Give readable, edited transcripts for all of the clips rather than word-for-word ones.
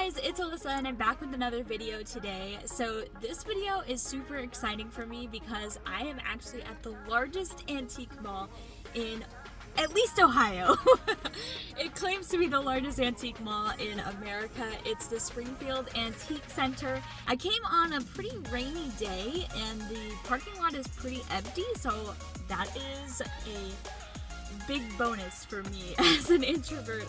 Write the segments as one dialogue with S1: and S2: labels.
S1: guys, it's Alyssa and I'm back with another video today. So this video is super exciting for me because I am actually at the largest antique mall in at least Ohio. It claims to be the largest antique mall in America. It's the Springfield Antique Center. I came on a pretty rainy day and the parking lot is pretty empty, so that is a big bonus for me as an introvert.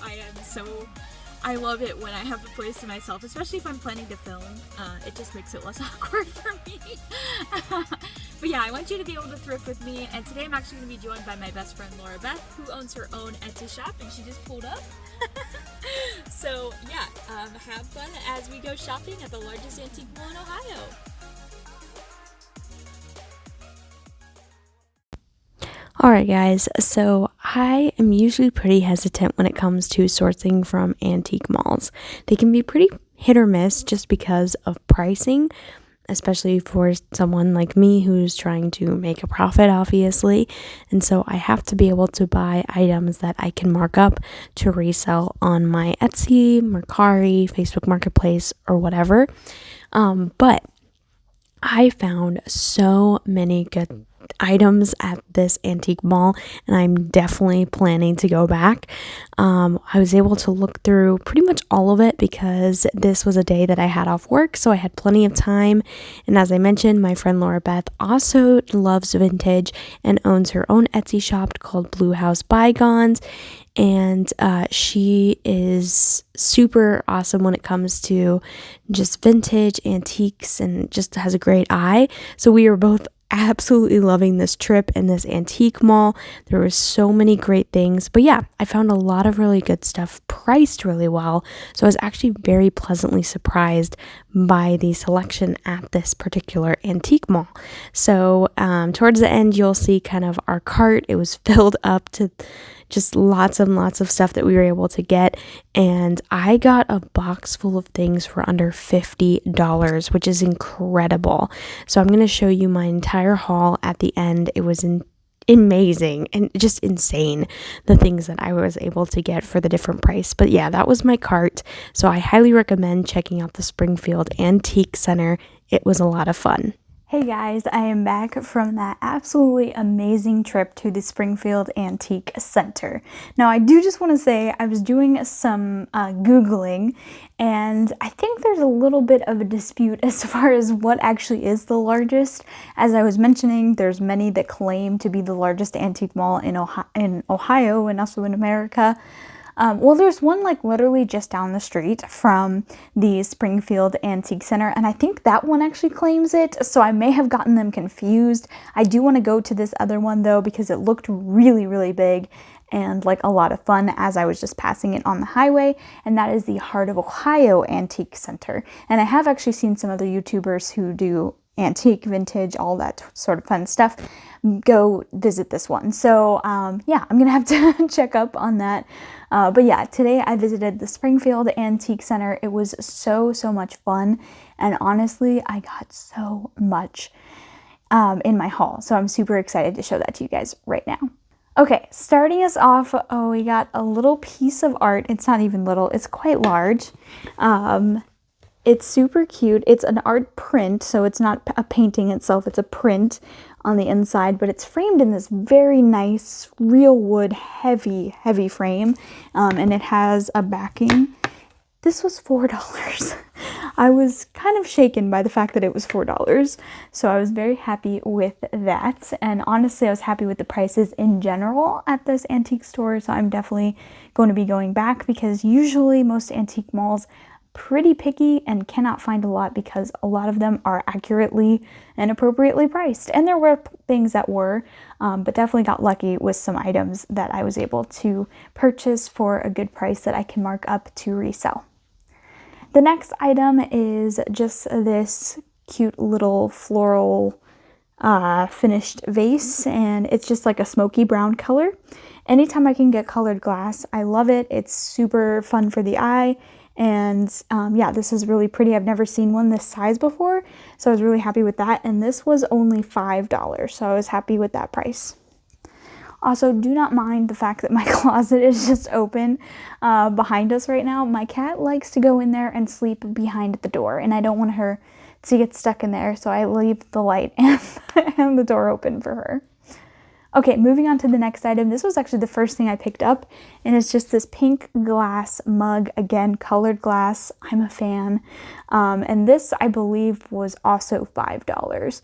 S1: I love it when I have the place to myself, especially if I'm planning to film. It just makes it less awkward for me. But yeah, I want you to be able to thrift with me, and today I'm actually going to be joined by my best friend Laura Beth, who owns her own Etsy shop, and she just pulled up. So yeah, have fun as we go shopping at the largest antique mall in Ohio.
S2: Alright guys, so I am usually pretty hesitant when it comes to sourcing from antique malls. They can be pretty hit or miss just because of pricing, especially for someone like me who's trying to make a profit, obviously. And so I have to be able to buy items that I can mark up to resell on my Etsy, Mercari, Facebook Marketplace, or whatever. But I found so many good items at this antique mall, and I'm definitely planning to go back. I was able to look through pretty much all of it because this was a day that I had off work, so I had plenty of time. And as I mentioned, my friend Laura Beth also loves vintage and owns her own Etsy shop called Blue House Bygones, and she is super awesome when it comes to just vintage antiques and just has a great eye. So we were both absolutely loving this trip in this antique mall. There was so many great things, but yeah, I found a lot of really good stuff priced really well, so I was actually very pleasantly surprised by the selection at this particular antique mall. So towards the end, you'll see kind of our cart. It was filled up to just lots and lots of stuff that we were able to get, and I got a box full of things for under $50, which is incredible. So I'm going to show you my entire haul at the end. It was amazing and just insane, the things that I was able to get for the different price. But yeah, that was my cart, so I highly recommend checking out the Springfield Antique Center. It was a lot of fun.
S3: Hey guys, I am back from that absolutely amazing trip to the Springfield Antique Center. Now I do just want to say I was doing some Googling, and I think there's a little bit of a dispute as far as what actually is the largest. As I was mentioning, there's many that claim to be the largest antique mall in Ohio and also in America. Well, there's one like literally just down the street from the Springfield Antique Center, and I think that one actually claims it, so I may have gotten them confused. I do want to go to this other one though because it looked really, really big and like a lot of fun as I was just passing it on the highway, and that is the Heart of Ohio Antique Center. And I have actually seen some other YouTubers who do antique, vintage, all that sort of fun stuff go visit this one. So yeah, I'm gonna have to check up on that. But yeah, today I visited the Springfield Antique Center. It was so much fun, and honestly I got so much in my haul, so I'm super excited to show that to you guys right now. Okay, starting us off, we got a little piece of art. It's not even little, it's quite large. It's super cute. It's an art print, so it's not a painting itself, it's a print on the inside, but it's framed in this very nice real wood heavy frame, and it has a backing. This was $4. I was kind of shaken by the fact that it was $4, so I was very happy with that. And honestly, I was happy with the prices in general at this antique store, so I'm definitely going to be going back because usually most antique malls pretty picky and cannot find a lot because a lot of them are accurately and appropriately priced. And there were things that were, but definitely got lucky with some items that I was able to purchase for a good price that I can mark up to resell. The next item is just this cute little floral finished vase, and it's just like a smoky brown color. Anytime I can get colored glass, I love it. It's super fun for the eye. And yeah, this is really pretty. I've never seen one this size before, so I was really happy with that. And this was only $5, so I was happy with that price. Also, do not mind the fact that my closet is just open behind us right now. My cat likes to go in there and sleep behind the door, and I don't want her to get stuck in there, so I leave the light and the door open for her. Okay, moving on to the next item. This was actually the first thing I picked up, and it's just this pink glass mug. Again, colored glass. I'm a fan. And this, I believe, was also $5.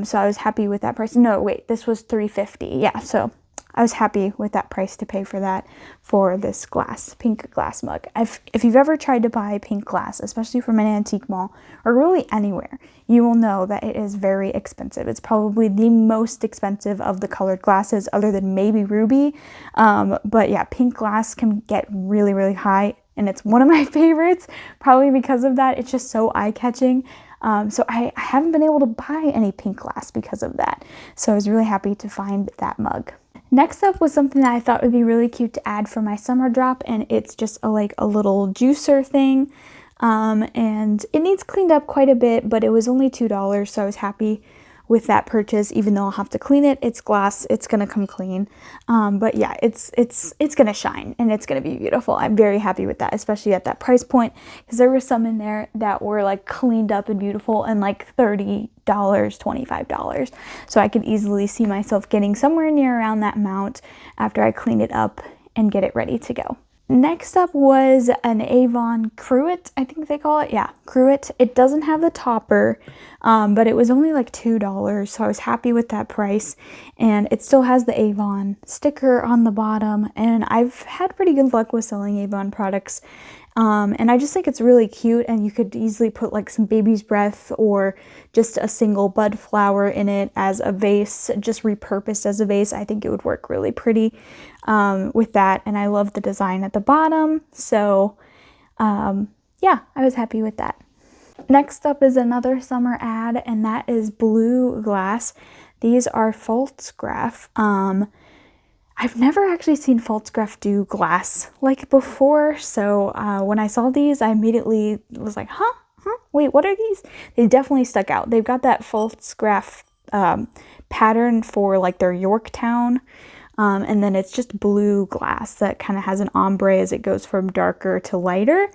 S3: So I was happy with that price. No, wait, this was $3.50. Yeah, so I was happy with that price to pay for that, for this pink glass mug. If you've ever tried to buy pink glass, especially from an antique mall, or really anywhere, you will know that it is very expensive. It's probably the most expensive of the colored glasses, other than maybe ruby. But yeah, pink glass can get really, really high, and it's one of my favorites, probably because of that. It's just so eye-catching. So I haven't been able to buy any pink glass because of that. So I was really happy to find that mug. Next up was something that I thought would be really cute to add for my summer drop, and it's just a little juicer thing. And it needs cleaned up quite a bit, but it was only $2, so I was happy with that purchase. Even though I'll have to clean it, it's glass, it's gonna come clean. But yeah, it's gonna shine and it's gonna be beautiful. I'm very happy with that, especially at that price point, because there were some in there that were like cleaned up and beautiful and like $30, $25. So I could easily see myself getting somewhere near around that amount after I clean it up and get it ready to go. Next up was an Avon Cruet, I think they call it. Yeah, Cruet. It doesn't have the topper, but it was only like $2, so I was happy with that price. And it still has the Avon sticker on the bottom, and I've had pretty good luck with selling Avon products. And I just think it's really cute, and you could easily put like some baby's breath or just a single bud flower in it as a vase, just repurposed as a vase. I think it would work really pretty with that, and I love the design at the bottom. So yeah, I was happy with that. Next up is another summer ad, and that is blue glass. These are Falstaff. I've never actually seen Falstaff do glass like before, so when I saw these, I immediately was like, huh? Wait, what are these? They definitely stuck out. They've got that Falstaff pattern for like their Yorktown, and then it's just blue glass that kind of has an ombre as it goes from darker to lighter.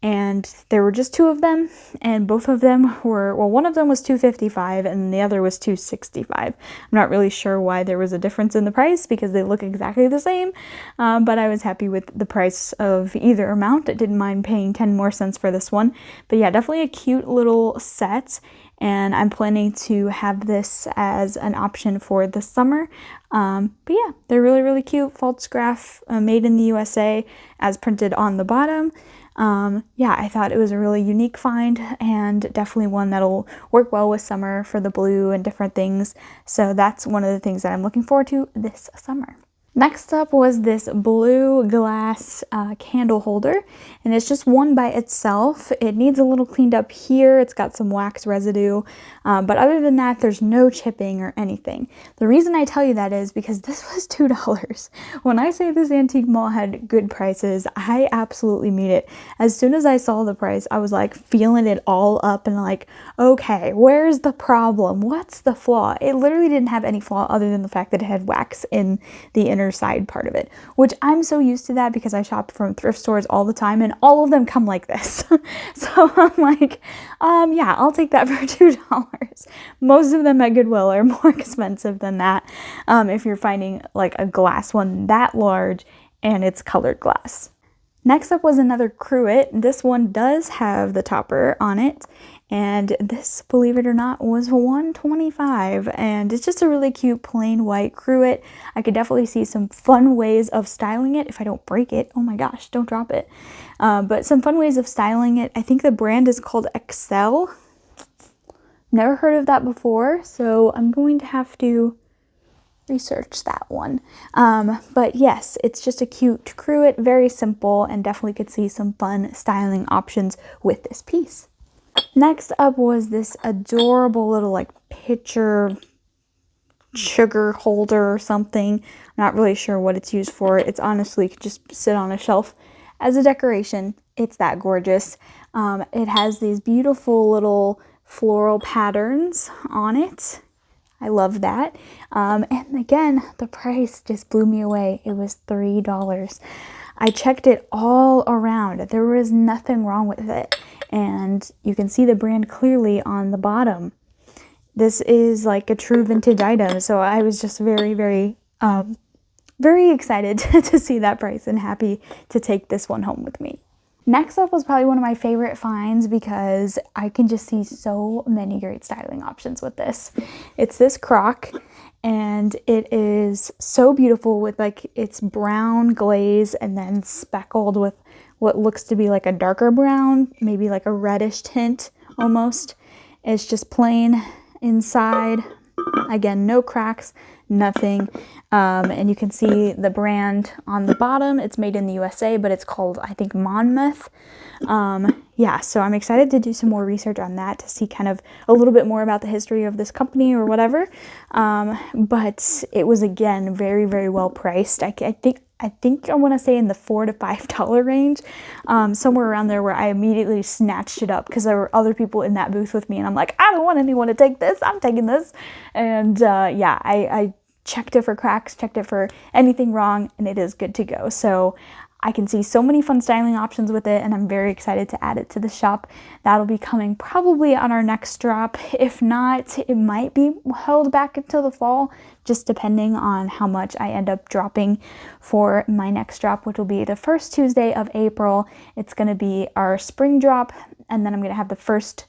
S3: And there were just two of them, and both of them were, well, one of them was $2.55 and the other was $2.65. I'm not really sure why there was a difference in the price, because they look exactly the same, but I was happy with the price of either amount. I didn't mind paying 10 more cents for this one. But yeah, definitely a cute little set, and I'm planning to have this as an option for the summer. But yeah, they're really, really cute. Falstaff, made in the USA, as printed on the bottom. Yeah, I thought it was a really unique find, and definitely one that'll work well with summer for the blue and different things. So that's one of the things that I'm looking forward to this summer. Next up was this blue glass candle holder, and it's just one by itself. It needs a little cleaned up here. It's got some wax residue, but other than that, there's no chipping or anything. The reason I tell you that is because this was $2. When I say this antique mall had good prices, I absolutely mean it. As soon as I saw the price, I was like feeling it all up and like, okay, where's the problem? What's the flaw? It literally didn't have any flaw other than the fact that it had wax in the inner side part of it, which I'm so used to that because I shop from thrift stores all the time, and all of them come like this. So I'm like, yeah, I'll take that for $2. Most of them at Goodwill are more expensive than that, if you're finding like a glass one that large and it's colored glass. Next up was another Cruet. This one does have the topper on it, and this, believe it or not, was $1.25, and it's just a really cute plain white Cruet. I could definitely see some fun ways of styling it if I don't break it. Oh my gosh, don't drop it. But some fun ways of styling it. I think the brand is called Excel. Never heard of that before, so I'm going to have to research that one. But yes, it's just a cute Cruet, very simple, and definitely could see some fun styling options with this piece. Next up was this adorable little like pitcher sugar holder or something. I'm not really sure what it's used for. It's honestly could just sit on a shelf as a decoration. It's that gorgeous. It has these beautiful little floral patterns on it. I love that. And again, the price just blew me away. It was $3. I checked it all around. There was nothing wrong with it. And you can see the brand clearly on the bottom. This is like a true vintage item. So I was just very, very excited to see that price and happy to take this one home with me. Next up was probably one of my favorite finds because I can just see so many great styling options with this. It's this crock, and it is so beautiful with like its brown glaze and then speckled with what looks to be like a darker brown, maybe like a reddish tint almost. It's just plain inside. Again, no cracks, nothing. And you can see the brand on the bottom. It's made in the USA, but it's called, I think, Monmouth. Yeah, so I'm excited to do some more research on that to see kind of a little bit more about the history of this company or whatever. But it was, again, very, very well priced. I think I want to say in the $4 to $5 range, somewhere around there, where I immediately snatched it up because there were other people in that booth with me, and I'm like, I don't want anyone to take this. I'm taking this. And yeah, I checked it for cracks, checked it for anything wrong, and it is good to go. So I can see so many fun styling options with it, and I'm very excited to add it to the shop. That'll be coming probably on our next drop. If not, it might be held back until the fall, just depending on how much I end up dropping for my next drop, which will be the first Tuesday of April. It's going to be our spring drop, and then I'm going to have the first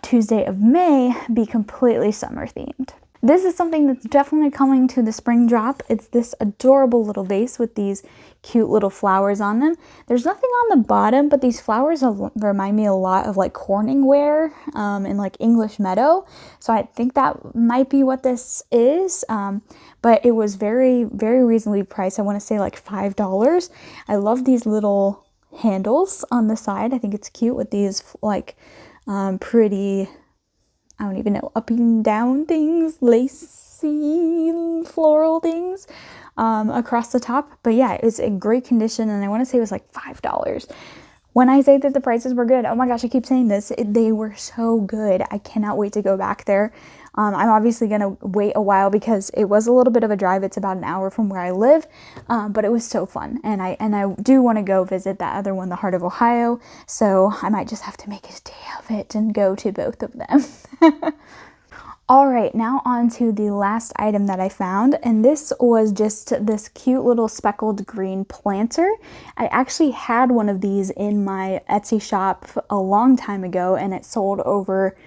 S3: Tuesday of May be completely summer themed. This is something that's definitely coming to the spring drop. It's this adorable little vase with these cute little flowers on them. There's nothing on the bottom, but these flowers remind me a lot of like Corningware and like English Meadow. So I think that might be what this is. But it was very, very reasonably priced. I want to say like $5. I love these little handles on the side. I think it's cute with these like pretty, I don't even know, up and down things, lacy floral things across the top. But yeah, it's in great condition, and I want to say it was like $5. When I say that the prices were good, oh my gosh, I keep saying this, they were so good. I cannot wait to go back there. I'm obviously going to wait a while because it was a little bit of a drive. It's about an hour from where I live, but it was so fun. And I do want to go visit that other one, the Heart of Ohio. So I might just have to make a day of it and go to both of them. All right, now on to the last item that I found, and this was just this cute little speckled green planter. I actually had one of these in my Etsy shop a long time ago, and it sold over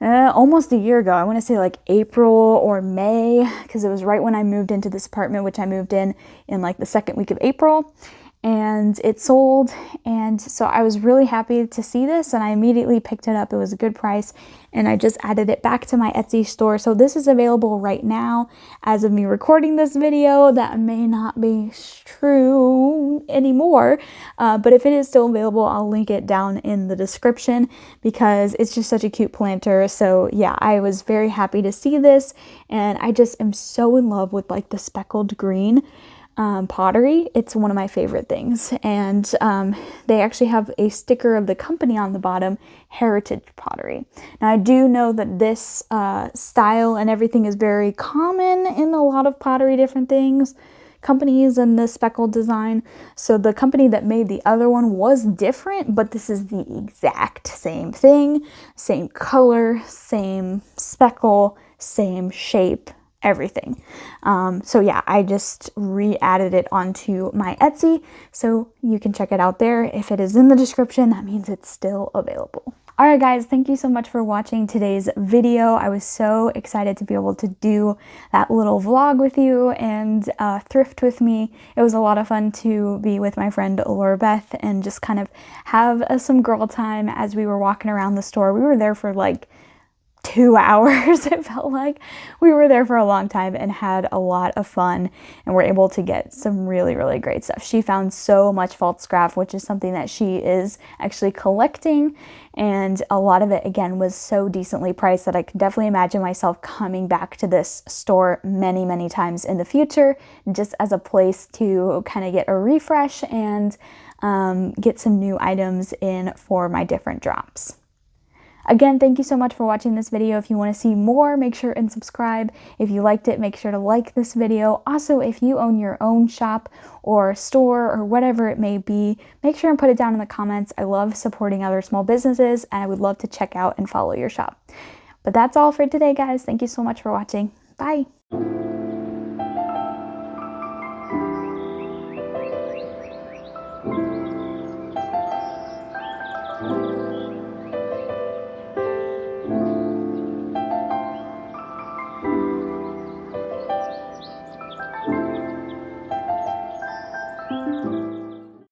S3: almost a year ago. I want to say like April or May, because it was right when I moved into this apartment, which I moved in like the second week of April. And it sold, and so I was really happy to see this, and I immediately picked it up. It was a good price, and I just added it back to my Etsy store. So this is available right now as of me recording this video. That may not be true anymore, but if it is still available, I'll link it down in the description because it's just such a cute planter. So yeah, I was very happy to see this, and I just am so in love with like the speckled green pottery. It's one of my favorite things, and they actually have a sticker of the company on the bottom, Heritage Pottery. Now I do know that this style and everything is very common in a lot of pottery different things, companies, and the speckled design. So the company that made the other one was different, but this is the exact same thing, same color, same speckle, same shape, everything. So yeah, I just re-added it onto my Etsy, so you can check it out there. If it is in the description, that means it's still available. Alright guys, thank you so much for watching today's video. I was so excited to be able to do that little vlog with you and thrift with me. It was a lot of fun to be with my friend Laura Beth and just kind of have some girl time as we were walking around the store. We were there for like 2 hours. It felt like we were there for a long time and had a lot of fun, and were able to get some really, really great stuff. She found so much false scrap, which is something that she is actually collecting, and a lot of it again was so decently priced that I could definitely imagine myself coming back to this store many, many times in the future, just as a place to kind of get a refresh and get some new items in for my different drops. Again, thank you so much for watching this video. If you want to see more, make sure and subscribe. If you liked it, make sure to like this video. Also, if you own your own shop or store or whatever it may be, make sure and put it down in the comments. I love supporting other small businesses, and I would love to check out and follow your shop. But that's all for today, guys. Thank you so much for watching. Bye.